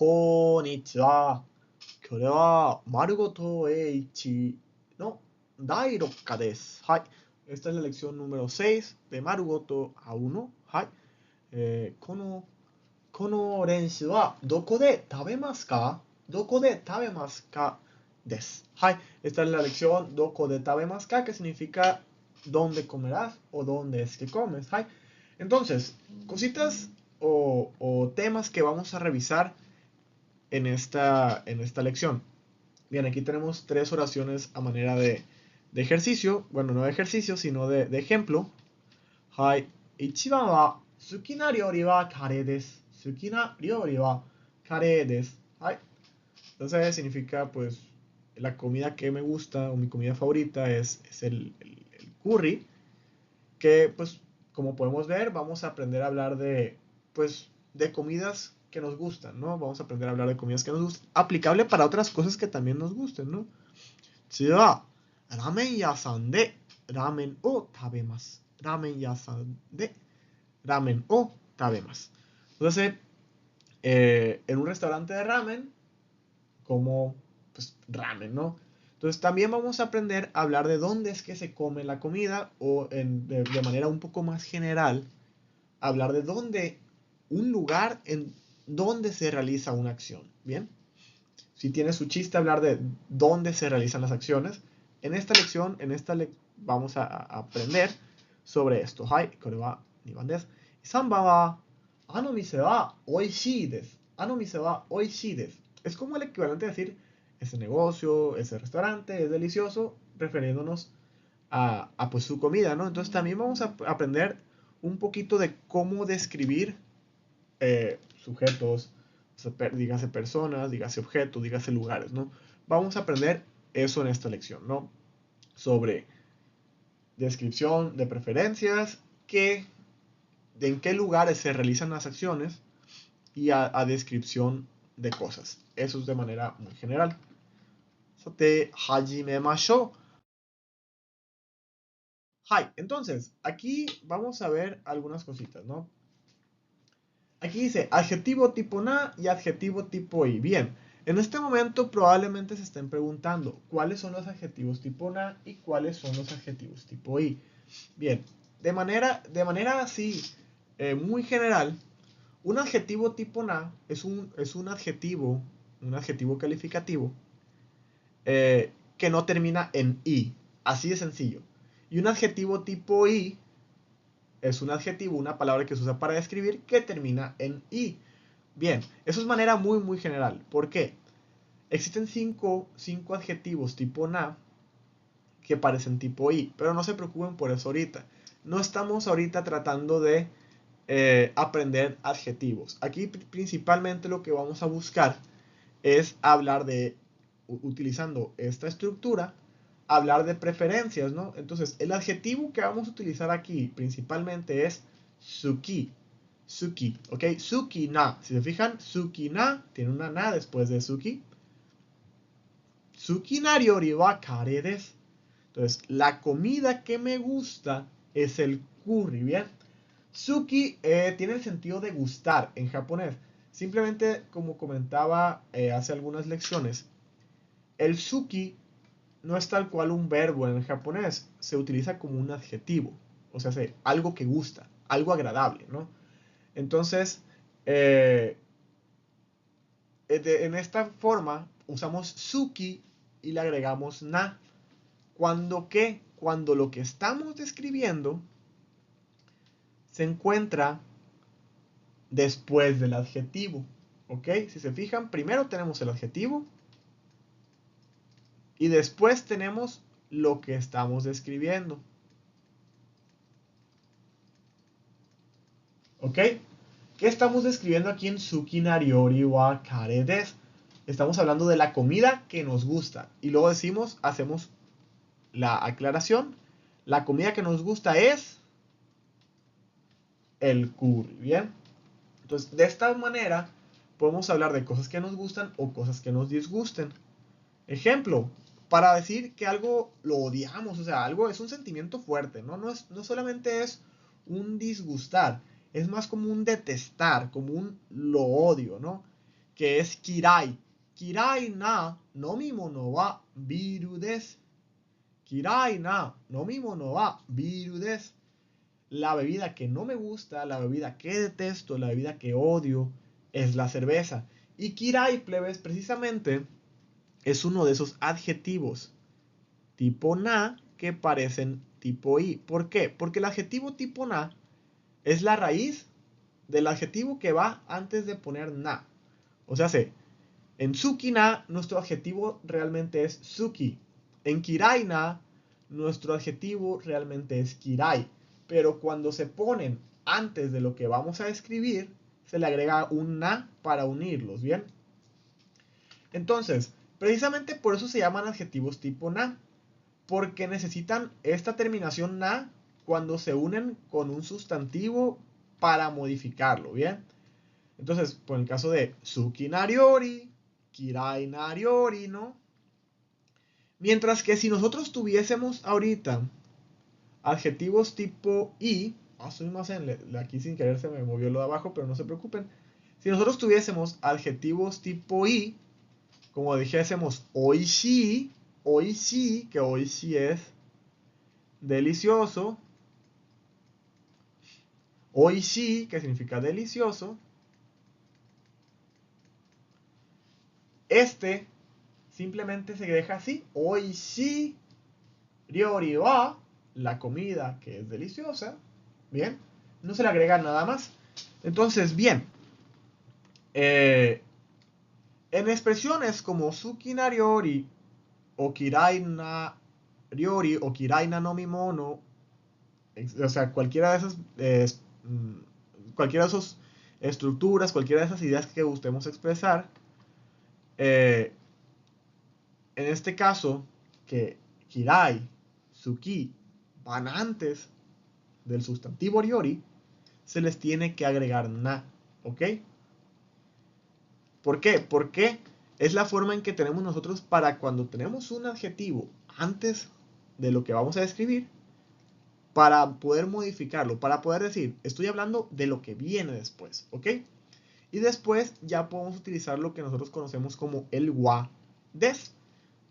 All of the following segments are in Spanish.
こんにちは。これは、丸ごと H の第6課です。はい。Esta es la lección número 6 de Marugoto A1. はい。この練習はどこで食べますか？どこで食べますかです。はい。Esta es la lección どこで食べますか, que significa dónde comerás o dónde es que comes. Hi. Entonces, cositas o temas que vamos a revisar en esta lección. Bien, aquí tenemos 3 oraciones a manera de ejercicio. Bueno, no de ejercicio, sino de ejemplo. Hai. 1番は好きな料理はカレーです。好きな料理はカレーです。はい. Entonces significa pues la comida que me gusta o mi comida favorita es el curry, que pues como podemos ver vamos a aprender a hablar de pues de comidas que nos gustan, ¿no? Vamos a aprender a hablar de comidas que nos gustan, aplicable para otras cosas que también nos gusten, ¿no? 次はラーメン屋さんでラーメンを食べます。ラーメン屋さんでラーメンを食べます。Entonces, en un restaurante de ramen, como pues, ramen, ¿no? Entonces también vamos a aprender a hablar de dónde es que se come la comida o de manera un poco más general, hablar de dónde, un lugar en donde se realiza una acción, ¿bien? Si tiene su chiste hablar de dónde se realizan las acciones, en esta lección, vamos a aprender sobre esto. Hai, これは2番です。3番は、あの店は美味しいです。あの店は美味しいです。Es como el equivalente a decir, ese negocio, ese restaurante es delicioso, refiriéndonos a pues su comida, ¿no? Entonces también vamos a aprender un poquito de cómo describir sujetos, dígase personas, dígase objetos, dígase lugares, ¿no? Vamos a aprender eso en esta lección, ¿no? Sobre descripción de preferencias, en qué lugares se realizan las acciones y a descripción de cosas. Eso es de manera muy general. Sate, hajimemashou. Hi, entonces, aquí vamos a ver algunas cositas, ¿no? Aquí dice adjetivo tipo na y adjetivo tipo i. Bien, en este momento probablemente se estén preguntando cuáles son los adjetivos tipo na y cuáles son los adjetivos tipo i. Bien, de manera así muy general, un adjetivo tipo na es un adjetivo calificativo que no termina en i. Así de sencillo. Y un adjetivo tipo i es un adjetivo, una palabra que se usa para describir que termina en i. Bien, eso es manera muy, muy general. ¿Por qué? Existen cinco adjetivos tipo na que parecen tipo i, pero no se preocupen por eso ahorita. No estamos ahorita tratando de aprender adjetivos. Aquí principalmente lo que vamos a buscar es hablar de, utilizando esta estructura, hablar de preferencias, ¿no? Entonces, el adjetivo que vamos a utilizar aquí principalmente es suki. Suki, ¿ok? Suki na. Si se fijan, suki na tiene una na después de suki. Suki na ryori wa kare desu. Entonces, la comida que me gusta es el curry, ¿bien? Suki tiene el sentido de gustar en japonés. Simplemente, como comentaba hace algunas lecciones, el suki no es tal cual un verbo en el japonés, se utiliza como un adjetivo, o sea, algo que gusta, algo agradable, ¿no? Entonces, en esta forma usamos suki y le agregamos na. Cuando lo que estamos describiendo se encuentra después del adjetivo, ¿ok? Si se fijan, primero tenemos el adjetivo y después tenemos lo que estamos describiendo. ¿Ok? ¿Qué estamos describiendo aquí en Suki Nariori wa Kare desu? Estamos hablando de la comida que nos gusta. Y luego hacemos la aclaración. La comida que nos gusta es el curry, ¿bien? Entonces, de esta manera podemos hablar de cosas que nos gustan o cosas que nos disgusten. Ejemplo, para decir que algo lo odiamos, o sea, algo es un sentimiento fuerte, ¿no? No solamente es un disgustar, es más como un detestar, como un lo odio, ¿no? que es kirai. Kirai na nomimono wa biru desu. Kirai na nomimono wa biru desu. La bebida que no me gusta, la bebida que detesto, la bebida que odio es la cerveza. Y kirai, plebes, precisamente es uno de esos adjetivos tipo na que parecen tipo i. ¿Por qué? Porque el adjetivo tipo na es la raíz del adjetivo que va antes de poner na. O sea, en suki na nuestro adjetivo realmente es suki. En kirai na nuestro adjetivo realmente es kirai. Pero cuando se ponen antes de lo que vamos a escribir, se le agrega un na para unirlos, ¿bien? Entonces, precisamente por eso se llaman adjetivos tipo na, porque necesitan esta terminación na cuando se unen con un sustantivo para modificarlo, ¿bien? Entonces, por el caso de suki nariori, kirai nariori, ¿no? Mientras que si nosotros tuviésemos ahorita adjetivos tipo i, aquí sin querer se me movió lo de abajo, pero no se preocupen. Si nosotros tuviésemos adjetivos tipo i, como dijésemos oishii, oishii, que oishii es delicioso, oishii, que significa delicioso, este simplemente se deja así, oishii ryori wa, la comida que es deliciosa, bien, no se le agrega nada más. Entonces, bien, en expresiones como suki na ryori o kirai na ryori o kirai na nomimono, o sea, cualquiera de esas cualquiera de esas estructuras, cualquiera de esas ideas que gustemos expresar, en este caso, que kirai, suki van antes del sustantivo ryori, se les tiene que agregar na, ¿ok? ¿Por qué? Porque es la forma en que tenemos nosotros para cuando tenemos un adjetivo antes de lo que vamos a describir, para poder modificarlo, para poder decir, estoy hablando de lo que viene después, ¿ok? Y después ya podemos utilizar lo que nosotros conocemos como el wa des.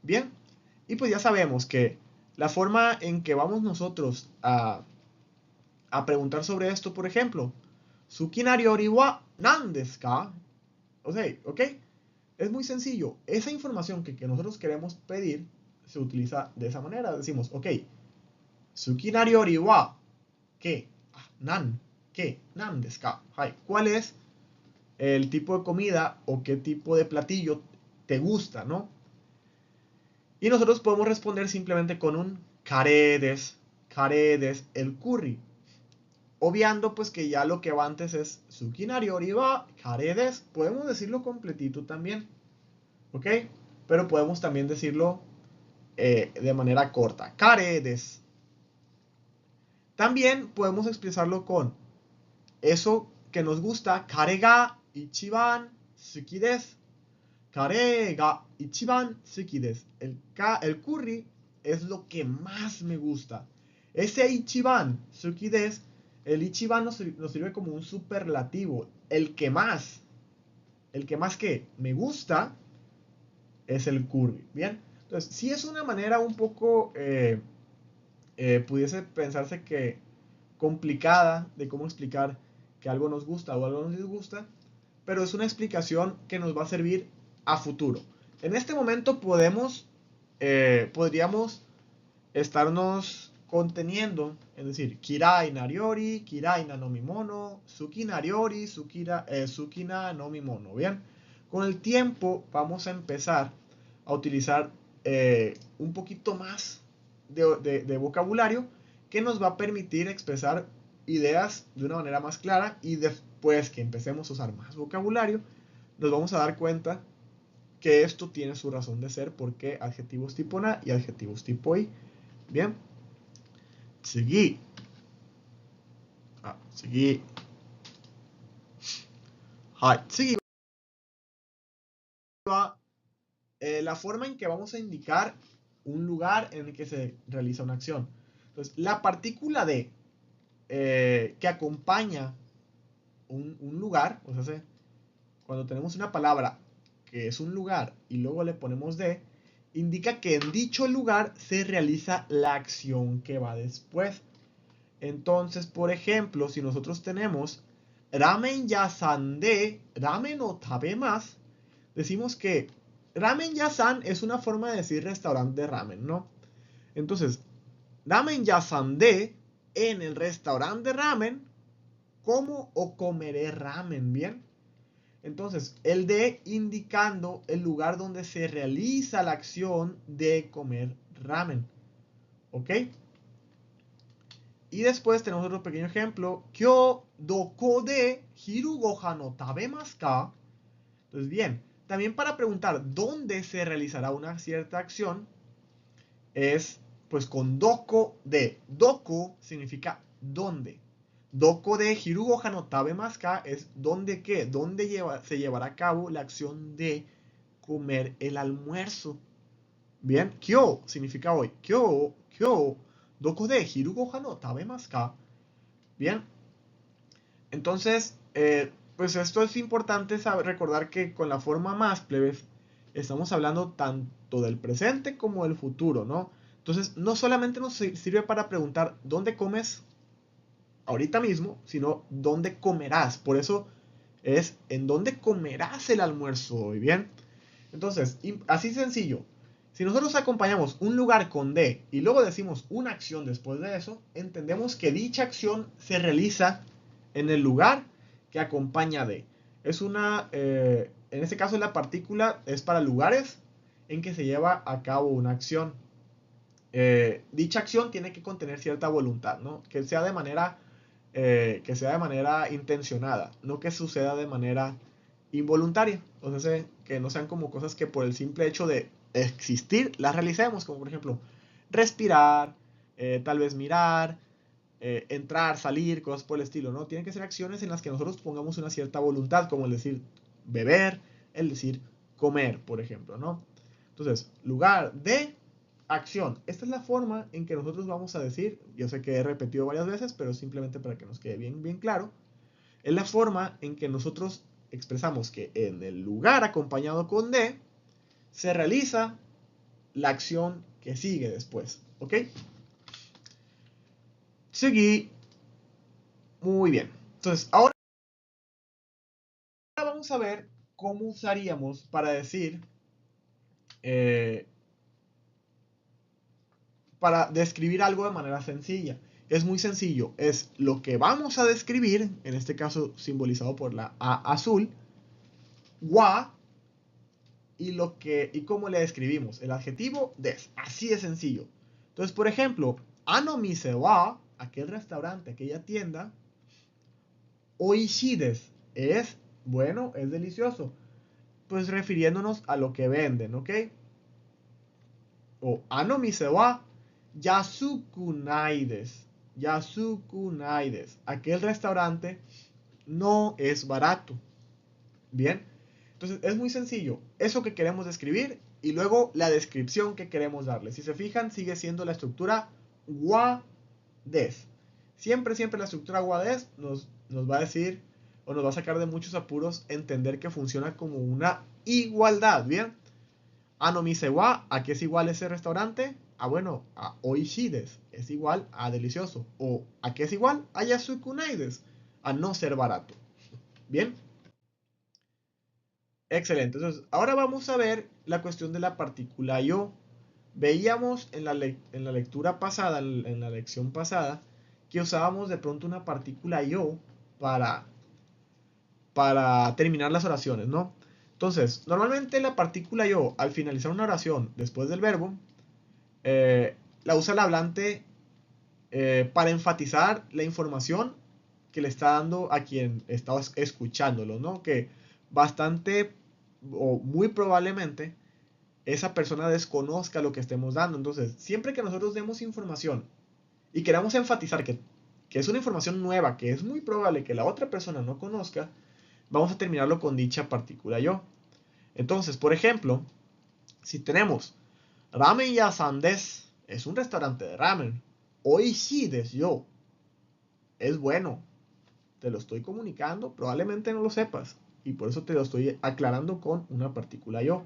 Bien, y pues ya sabemos que la forma en que vamos nosotros a preguntar sobre esto, por ejemplo, suki nariori wa nan desu ka? O sea, ¿ok? Es muy sencillo. Esa información que nosotros queremos pedir se utiliza de esa manera. Decimos, ok, suki nariori wa ¿qué? Nan. ¿Qué? Nan desu ka? ¿Cuál es el tipo de comida o qué tipo de platillo te gusta, ¿no? Y nosotros podemos responder simplemente con un kare desu, el curry. Obviando pues que ya lo que va antes es suki nariori wa kare desu. Podemos decirlo completito también, ¿ok? Pero podemos también decirlo de manera corta, kare desu. También podemos expresarlo con eso que nos gusta, kare ga ichiban suki desu. Kare ga ichiban suki desu. El curry es lo que más me gusta. Ese ichiban suki desu, el ichiban nos sirve como un superlativo. El que más que me gusta es el curry. Bien, entonces sí es una manera un poco, pudiese pensarse que complicada de cómo explicar que algo nos gusta o algo nos disgusta, pero es una explicación que nos va a servir a futuro. En este momento podríamos estarnos conteniendo, es decir, kirai nariori, kirai na nomimono, suki nariori, suki na nomimono, ¿bien? Con el tiempo vamos a empezar a utilizar un poquito más de vocabulario que nos va a permitir expresar ideas de una manera más clara, y después que empecemos a usar más vocabulario, nos vamos a dar cuenta que esto tiene su razón de ser, porque adjetivos tipo na y adjetivos tipo i. Bien, seguí. Seguí. Seguí. La forma en que vamos a indicar un lugar en el que se realiza una acción. Entonces, la partícula de que acompaña un lugar, o sea, cuando tenemos una palabra que es un lugar y luego le ponemos de, indica que en dicho lugar se realiza la acción que va después. Entonces, por ejemplo, si nosotros tenemos ramen yasan de ramen o tabemas, decimos que ramen yasan es una forma de decir restaurante de ramen, ¿no? Entonces, ramen yasan de, en el restaurante de ramen, como o comeré ramen, ¿bien? Entonces, el de indicando el lugar donde se realiza la acción de comer ramen. ¿Ok? Y después tenemos otro pequeño ejemplo. Kyo doko de hiru gohan o tabemasu ka? Entonces, bien, también para preguntar dónde se realizará una cierta acción, es pues con doko de. Doko significa dónde. Doko de hiru gohan no tabemasu ka es dónde qué, dónde se llevará a cabo la acción de comer el almuerzo. Bien, kyo significa hoy. Kyo, doko de hiru gohan no tabemasu ka? Bien, entonces, pues esto es importante recordar que con la forma más plebes estamos hablando tanto del presente como del futuro, ¿no? Entonces, no solamente nos sirve para preguntar dónde comes ahorita mismo, sino dónde comerás. Por eso es en dónde comerás el almuerzo hoy, ¿bien? Entonces, así sencillo. Si nosotros acompañamos un lugar con de y luego decimos una acción después de eso, entendemos que dicha acción se realiza en el lugar que acompaña de. Es una, en este caso la partícula es para lugares en que se lleva a cabo una acción. Dicha acción tiene que contener cierta voluntad, ¿no? Que sea de manera intencionada, no que suceda de manera involuntaria. O sea, que no sean como cosas que por el simple hecho de existir las realicemos, como por ejemplo respirar, tal vez mirar, entrar, salir, cosas por el estilo, ¿no? Tienen que ser acciones en las que nosotros pongamos una cierta voluntad, como el decir beber, el decir comer, por ejemplo, ¿no? Entonces, lugar de acción. Esta es la forma en que nosotros vamos a decir, yo sé que he repetido varias veces, pero simplemente para que nos quede bien, bien claro, es la forma en que nosotros expresamos que en el lugar acompañado con de se realiza la acción que sigue después, ¿ok? Seguí. Muy bien. Entonces, ahora vamos a ver cómo usaríamos para decir, eh, para describir algo de manera sencilla. Es muy sencillo. Es lo que vamos a describir, en este caso simbolizado por la A azul, wa, y cómo le describimos. El adjetivo des. Así de sencillo. Entonces, por ejemplo, ano mise wa, aquel restaurante, aquella tienda, oishides, es bueno, es delicioso. Pues refiriéndonos a lo que venden, ¿ok? O ano mise wa yasuku naides. Yasuku naides. Aquel restaurante no es barato. Bien. Entonces es muy sencillo. Eso que queremos describir y luego la descripción que queremos darle. Si se fijan, sigue siendo la estructura wa-des. Siempre, siempre la estructura wa-des nos va a decir o nos va a sacar de muchos apuros entender que funciona como una igualdad. Bien. Anomise wa, ¿a qué es igual ese restaurante? Ah, bueno, a oishides, es igual a delicioso. O ¿a qué es igual? A yasukunaides, a no ser barato. Bien. Excelente. Entonces, ahora vamos a ver la cuestión de la partícula yo. Veíamos en la lectura pasada, en la lección pasada, que usábamos de pronto una partícula yo para terminar las oraciones, ¿no? Entonces, normalmente la partícula yo, al finalizar una oración después del verbo, la usa el hablante para enfatizar la información que le está dando a quien está escuchándolo, ¿no? Que bastante o muy probablemente esa persona desconozca lo que estemos dando. Entonces, siempre que nosotros demos información y queramos enfatizar que es una información nueva, que es muy probable que la otra persona no conozca, vamos a terminarlo con dicha partícula yo. Entonces, por ejemplo, si tenemos ramen yasan desu, es un restaurante de ramen. Oishii desu yo, es bueno. Te lo estoy comunicando, probablemente no lo sepas. y por eso te lo estoy aclarando con una partícula yo.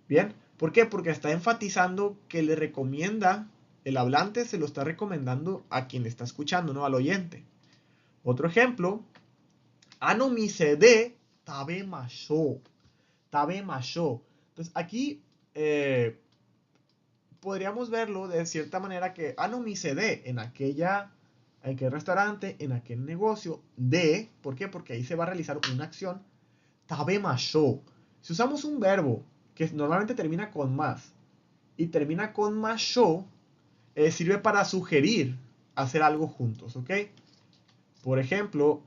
Bien, ¿por qué? Porque está enfatizando que le recomienda, el hablante se lo está recomendando a quien está escuchando, no al oyente. Otro ejemplo, ano mise de tabemashou. Tabemashou. Entonces aquí podríamos verlo de cierta manera que ano mise de en aquel restaurante, en aquel negocio, de, ¿por qué? Porque ahí se va a realizar una acción, tabemashou. Si usamos un verbo que normalmente termina con más y termina con mashou, sirve para sugerir hacer algo juntos, ¿ok? Por ejemplo,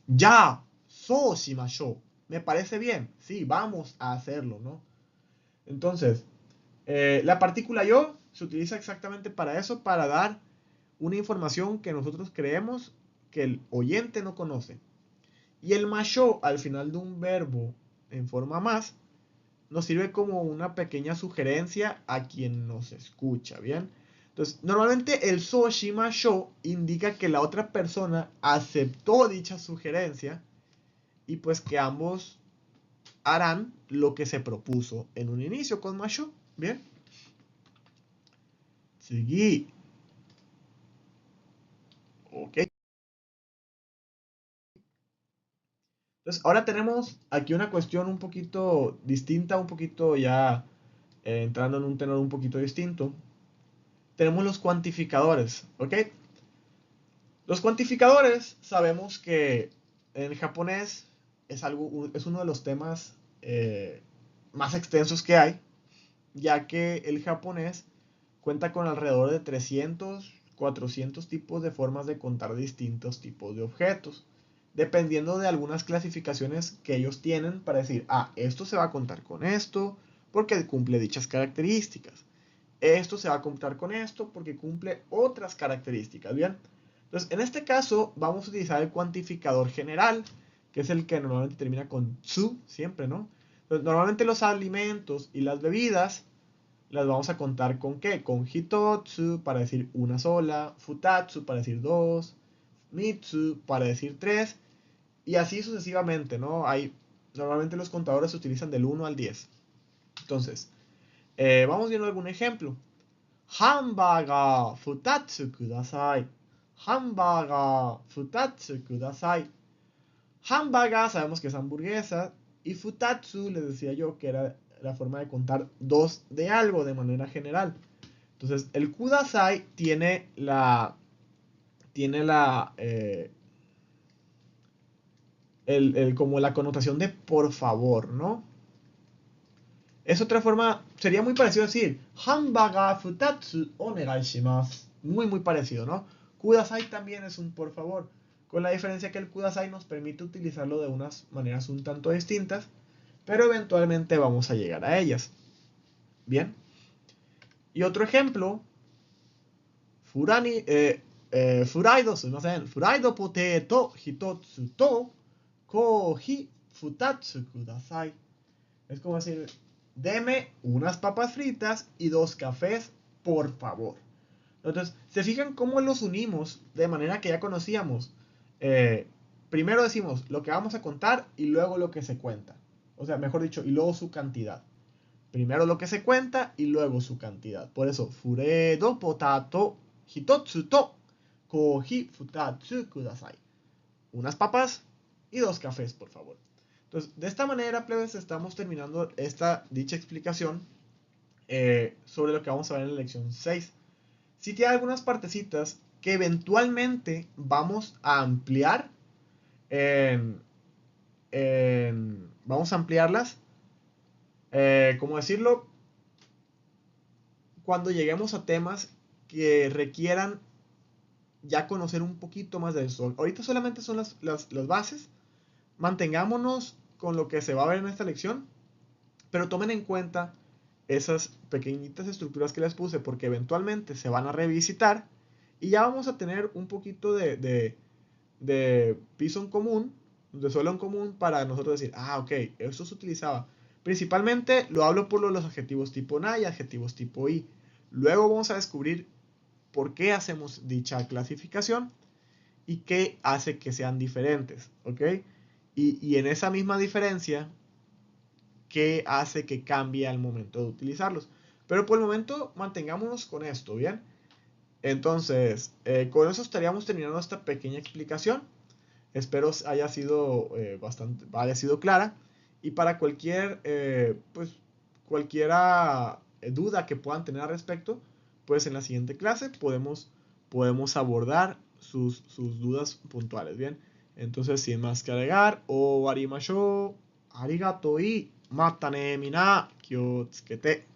ya, so shimashou. Me parece bien, sí, vamos a hacerlo, ¿no? Entonces, la partícula yo se utiliza exactamente para eso, para dar una información que nosotros creemos que el oyente no conoce. Y el mashou al final de un verbo en forma más nos sirve como una pequeña sugerencia a quien nos escucha, ¿bien? Entonces, normalmente el so shimashou indica que la otra persona aceptó dicha sugerencia y pues que ambos harán lo que se propuso en un inicio con mashou, ¿bien? Seguí. Ok. Entonces, ahora tenemos aquí una cuestión un poquito distinta, un poquito ya entrando en un tenor un poquito distinto. Tenemos los cuantificadores, ¿ok? Los cuantificadores sabemos que en japonés es uno de los temas más extensos que hay, ya que el japonés cuenta con alrededor de 300, 400 tipos de formas de contar distintos tipos de objetos, dependiendo de algunas clasificaciones que ellos tienen para decir, esto se va a contar con esto porque cumple dichas características. Esto se va a contar con esto porque cumple otras características, ¿bien? Entonces, en este caso, vamos a utilizar el cuantificador general, que es el que normalmente termina con tsu, siempre, ¿no? Entonces, normalmente los alimentos y las bebidas las vamos a contar con ¿qué? Con hitotsu para decir una sola, futatsu para decir dos, mitsu para decir tres, y así sucesivamente, ¿no? Normalmente los contadores se utilizan del 1 al 10. Entonces, vamos viendo algún ejemplo. Hamburger futatsu kudasai. Hamburger futatsu kudasai. Hamburger sabemos que es hamburguesa. Y futatsu les decía yo que era la forma de contar dos de algo de manera general. Entonces, el kudasai tiene como la connotación de por favor, ¿no? Es otra forma, sería muy parecido decir Hamburger futatsu onegai shimasu. Muy parecido, ¿no? Kudasai también es un por favor, con la diferencia que el kudasai nos permite utilizarlo de unas maneras un tanto distintas, pero eventualmente vamos a llegar a ellas. Bien. Y otro ejemplo, furaido potato hitotsu to kohi futatsu kudasai. Es como decir, deme unas papas fritas y 2 cafés, por favor. Entonces, ¿se fijan cómo los unimos de manera que ya conocíamos? Primero decimos lo que vamos a contar y luego lo que se cuenta. O sea, mejor dicho, y luego su cantidad. Primero lo que se cuenta y luego su cantidad. Por eso, furedo potato hitotsu to kohi futatsu kudasai. Unas papas y 2 cafés, por favor. Entonces, de esta manera, plebes, estamos terminando dicha explicación sobre lo que vamos a ver en la lección 6. Sí tiene algunas partecitas que eventualmente vamos a ampliar. Vamos a ampliarlas. ¿Cómo decirlo? Cuando lleguemos a temas que requieran ya conocer un poquito más de eso. Ahorita solamente son las bases. Mantengámonos con lo que se va a ver en esta lección, pero tomen en cuenta esas pequeñitas estructuras que les puse porque eventualmente se van a revisitar y ya vamos a tener un poquito de piso en común, de suelo en común para nosotros decir, ok, esto se utilizaba. Principalmente lo hablo por los adjetivos tipo na y adjetivos tipo i. Luego vamos a descubrir por qué hacemos dicha clasificación y qué hace que sean diferentes, ¿ok? Y en esa misma diferencia, qué hace que cambie al momento de utilizarlos. Pero por el momento mantengámonos con esto, ¿bien? Entonces, con eso estaríamos terminando esta pequeña explicación. Espero haya sido clara. Y para cualquiera duda que puedan tener al respecto, pues en la siguiente clase podemos abordar sus dudas puntuales, ¿bien? Entonces, sin más que agregar, o arigato y matane mina, kyotsukete.